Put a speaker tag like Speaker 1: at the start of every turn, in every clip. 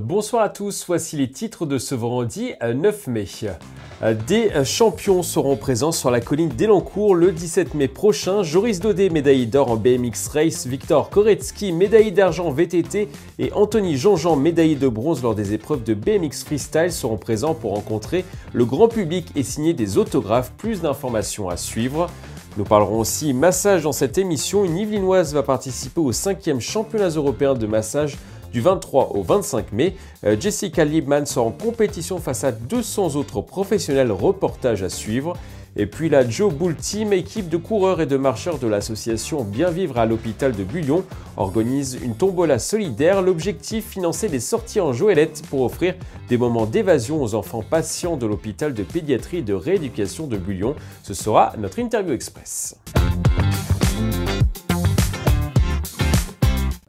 Speaker 1: Bonsoir à tous, voici les titres de ce vendredi 9 mai. Des champions seront présents sur la colline d'Elancourt le 17 mai prochain. Joris Daudet, médaillé d'or en BMX Race, Viktor Koretsky, médaillé d'argent en VTT et Anthony Jean-Jean, médaillé de bronze lors des épreuves de BMX Freestyle seront présents pour rencontrer le grand public et signer des autographes. Plus d'informations à suivre. Nous parlerons aussi massage dans cette émission. Une Yvelinoise va participer au 5e championnat européen de massage du 23 au 25 mai. Jessica Liebman sera en compétition face à 200 autres professionnels. Reportage à suivre. Et puis la Joe Bull Team, équipe de coureurs et de marcheurs de l'association Bien Vivre à l'hôpital de Bullion, organise une tombola solidaire. L'objectif, financer des sorties en joëlette pour offrir des moments d'évasion aux enfants patients de l'hôpital de pédiatrie et de rééducation de Bullion. Ce sera notre interview express.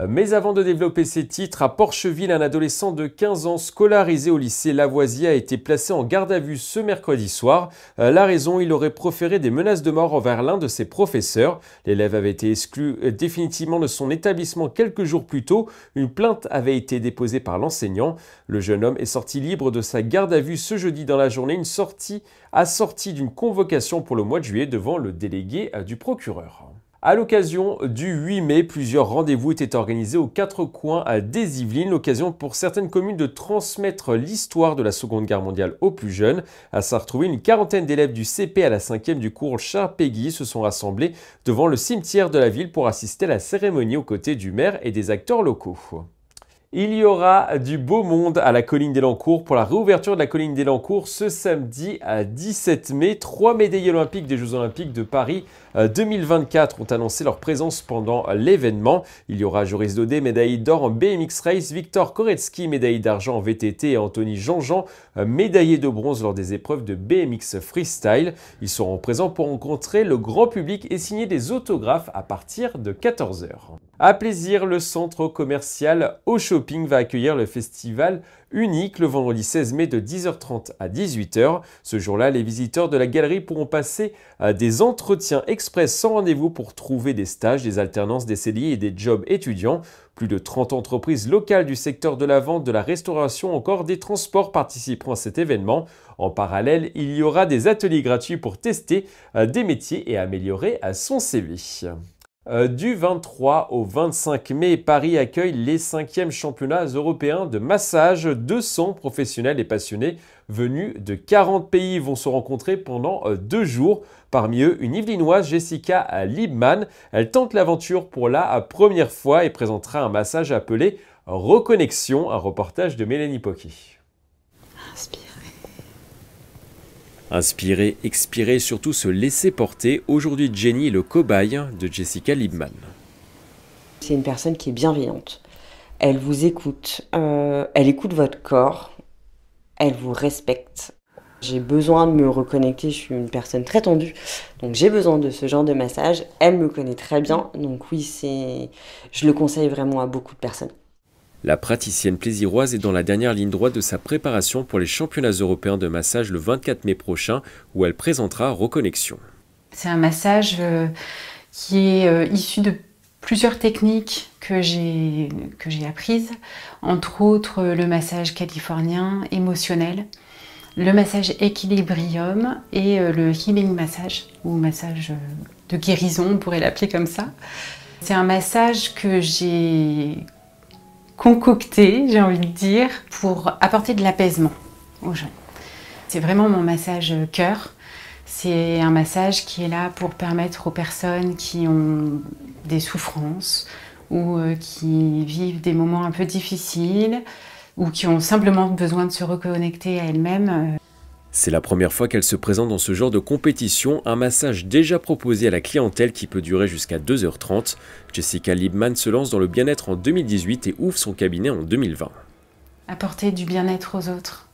Speaker 1: Mais avant de développer ces titres, à Porcheville, un adolescent de 15 ans scolarisé au lycée Lavoisier a été placé en garde à vue ce mercredi soir. La raison, il aurait proféré des menaces de mort envers l'un de ses professeurs. L'élève avait été exclu définitivement de son établissement quelques jours plus tôt. Une plainte avait été déposée par l'enseignant. Le jeune homme est sorti libre de sa garde à vue ce jeudi dans la journée, une sortie assortie d'une convocation pour le mois de juillet devant le délégué du procureur. À l'occasion du 8 mai, plusieurs rendez-vous étaient organisés aux quatre coins des Yvelines. L'occasion pour certaines communes de transmettre l'histoire de la Seconde Guerre mondiale aux plus jeunes. À s'en retrouver, une quarantaine d'élèves du CP à la 5e du cours Charles Péguy se sont rassemblés devant le cimetière de la ville pour assister à la cérémonie aux côtés du maire et des acteurs locaux. Il y aura du beau monde à la colline d'Elancourt pour la réouverture de la colline d'Elancourt ce samedi à 17 mai. 3 médaillés olympiques des Jeux Olympiques de Paris 2024 ont annoncé leur présence pendant l'événement. Il y aura Joris Daudet, médaillé d'or en BMX Race, Viktor Koretsky, médaillé d'argent en VTT et Anthony Jean-Jean, médaillé de bronze lors des épreuves de BMX Freestyle. Ils seront présents pour rencontrer le grand public et signer des autographes à partir de 14 h. À plaisir, le centre commercial Au Shopping va accueillir le festival unique le vendredi 16 mai de 10h30 à 18h. Ce jour-là, les visiteurs de la galerie pourront passer des entretiens express sans rendez-vous pour trouver des stages, des alternances, des CDI et des jobs étudiants. Plus de 30 entreprises locales du secteur de la vente, de la restauration, encore des transports participeront à cet événement. En parallèle, il y aura des ateliers gratuits pour tester des métiers et améliorer son CV. Du 23 au 25 mai, Paris accueille les 5e championnats européens de massage. 200 professionnels et passionnés venus de 40 pays vont se rencontrer pendant 2 jours. Parmi eux, une Yvelinoise, Jessica Liebman. Elle tente l'aventure pour la première fois et présentera un massage appelé Reconnexion, un reportage de Mélanie Poquet. Inspirer, expirer et surtout se laisser porter. Aujourd'hui, Jenny est le cobaye de Jessica Liebman.
Speaker 2: C'est une personne qui est bienveillante. Elle vous écoute, elle écoute votre corps, elle vous respecte. J'ai besoin de me reconnecter, je suis une personne très tendue, donc j'ai besoin de ce genre de massage. Elle me connaît très bien, donc oui, je le conseille vraiment à beaucoup de personnes.
Speaker 1: La praticienne plaisiroise est dans la dernière ligne droite de sa préparation pour les championnats européens de massage le 24 mai prochain, où elle présentera Reconnexion.
Speaker 3: C'est un massage qui est issu de plusieurs techniques que j'ai apprises, entre autres le massage californien émotionnel, le massage équilibrium et le healing massage, ou massage de guérison, on pourrait l'appeler comme ça. C'est un massage que j'ai concocté, j'ai envie de dire, pour apporter de l'apaisement aux gens. C'est vraiment mon massage cœur. C'est un massage qui est là pour permettre aux personnes qui ont des souffrances ou qui vivent des moments un peu difficiles ou qui ont simplement besoin de se reconnecter à elles-mêmes.
Speaker 1: C'est la première fois qu'elle se présente dans ce genre de compétition, un massage déjà proposé à la clientèle qui peut durer jusqu'à 2h30. Jessica Liebman se lance dans le bien-être en 2018 et ouvre son cabinet en 2020.
Speaker 3: Apporter du bien-être aux autres,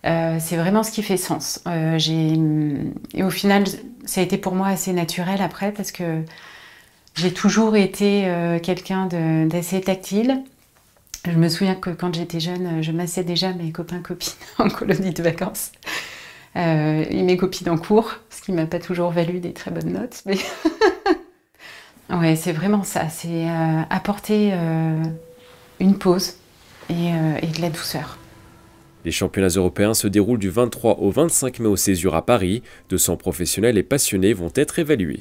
Speaker 3: c'est vraiment ce qui fait sens. Et au final, ça a été pour moi assez naturel après parce que j'ai toujours été quelqu'un d'assez tactile. Je me souviens que quand j'étais jeune, je massais déjà mes copains-copines en colonie de vacances. Et mes copines en cours, ce qui ne m'a pas toujours valu des très bonnes notes. Mais ouais, c'est vraiment ça, c'est apporter une pause et de la douceur.
Speaker 1: Les championnats européens se déroulent du 23 au 25 mai au Césure à Paris. 200 professionnels et passionnés vont être évalués.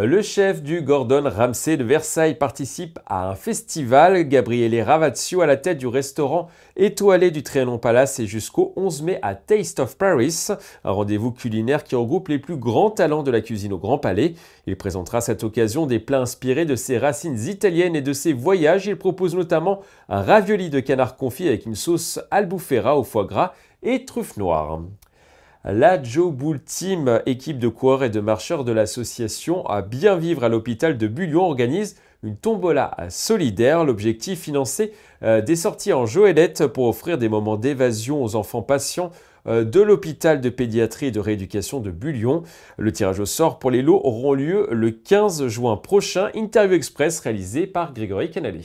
Speaker 1: Le chef du Gordon Ramsay de Versailles participe à un festival. Gabriele Ravazio à la tête du restaurant étoilé du Trianon Palace et jusqu'au 11 mai à Taste of Paris, un rendez-vous culinaire qui regroupe les plus grands talents de la cuisine au Grand Palais. Il présentera à cette occasion des plats inspirés de ses racines italiennes et de ses voyages. Il propose notamment un ravioli de canard confit avec une sauce albufera au foie gras et truffes noires. La Joe Bull Team, équipe de coureurs et de marcheurs de l'association à Bien Vivre à l'hôpital de Bullion, organise une tombola solidaire. L'objectif, financer des sorties en joëlette pour offrir des moments d'évasion aux enfants patients de l'hôpital de pédiatrie et de rééducation de Bullion. Le tirage au sort pour les lots auront lieu le 15 juin prochain. Interview Express réalisée par Grégory Canale.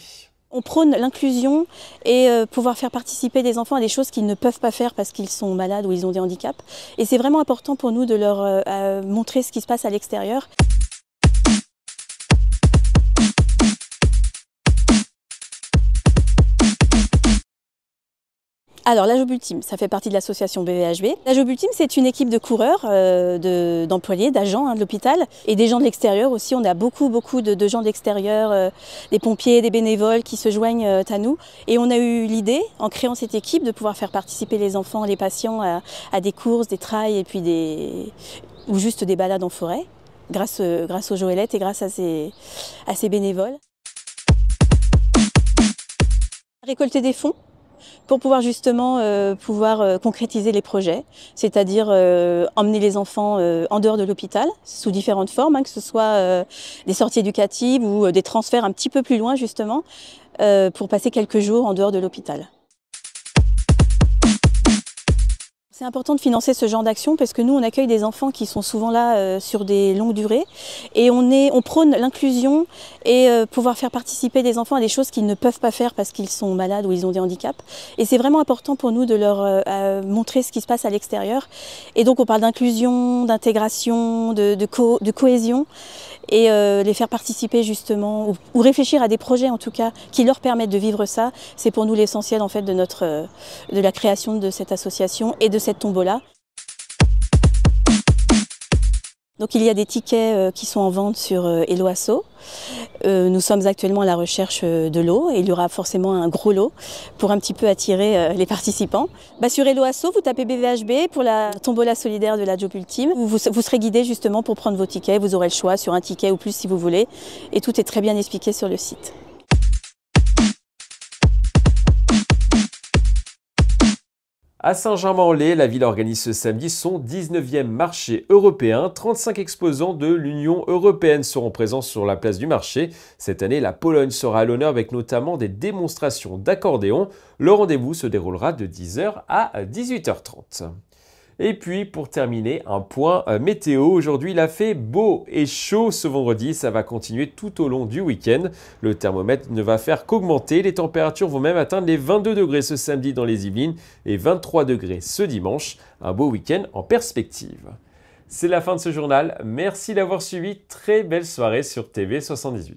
Speaker 4: On prône l'inclusion et pouvoir faire participer des enfants à des choses qu'ils ne peuvent pas faire parce qu'ils sont malades ou ils ont des handicaps. Et c'est vraiment important pour nous de leur montrer ce qui se passe à l'extérieur. Alors la Joe Bull Team, ça fait partie de l'association BVHB. La Joe Bull Team, c'est une équipe de coureurs, d'employés, d'agents de l'hôpital et des gens de l'extérieur aussi. On a beaucoup de gens de l'extérieur, des pompiers, des bénévoles qui se joignent à nous. Et on a eu l'idée, en créant cette équipe, de pouvoir faire participer les enfants, les patients à des courses, des trails et puis ou juste des balades en forêt, grâce aux joëlettes et grâce à ces bénévoles. Récolter des fonds pour pouvoir justement concrétiser les projets, c'est-à-dire emmener les enfants en dehors de l'hôpital sous différentes formes, que ce soit des sorties éducatives ou des transferts un petit peu plus loin justement, pour passer quelques jours en dehors de l'hôpital. C'est important de financer ce genre d'action parce que nous, on accueille des enfants qui sont souvent là sur des longues durées et on prône l'inclusion et pouvoir faire participer des enfants à des choses qu'ils ne peuvent pas faire parce qu'ils sont malades ou ils ont des handicaps. Et c'est vraiment important pour nous de leur montrer ce qui se passe à l'extérieur. Et donc on parle d'inclusion, d'intégration, de cohésion et les faire participer justement ou réfléchir à des projets en tout cas qui leur permettent de vivre ça. C'est pour nous l'essentiel en fait de la création de cette association et de cette tombola. Donc il y a des tickets qui sont en vente sur Hello Asso. Nous sommes actuellement à la recherche de lots et il y aura forcément un gros lot pour un petit peu attirer les participants. Sur Hello Asso, vous tapez BVHB pour la tombola solidaire de la Joe Bull Team. Vous serez guidé justement pour prendre vos tickets. Vous aurez le choix sur un ticket ou plus si vous voulez. Et tout est très bien expliqué sur le site.
Speaker 1: À Saint-Germain-en-Laye, la ville organise ce samedi son 19e marché européen. 35 exposants de l'Union européenne seront présents sur la place du marché. Cette année, la Pologne sera à l'honneur avec notamment des démonstrations d'accordéon. Le rendez-vous se déroulera de 10h à 18h30. Et puis pour terminer, un point météo. Aujourd'hui, il a fait beau et chaud ce vendredi. Ça va continuer tout au long du week-end. Le thermomètre ne va faire qu'augmenter. Les températures vont même atteindre les 22 degrés ce samedi dans les Yvelines et 23 degrés ce dimanche. Un beau week-end en perspective. C'est la fin de ce journal. Merci d'avoir suivi. Très belle soirée sur TV78.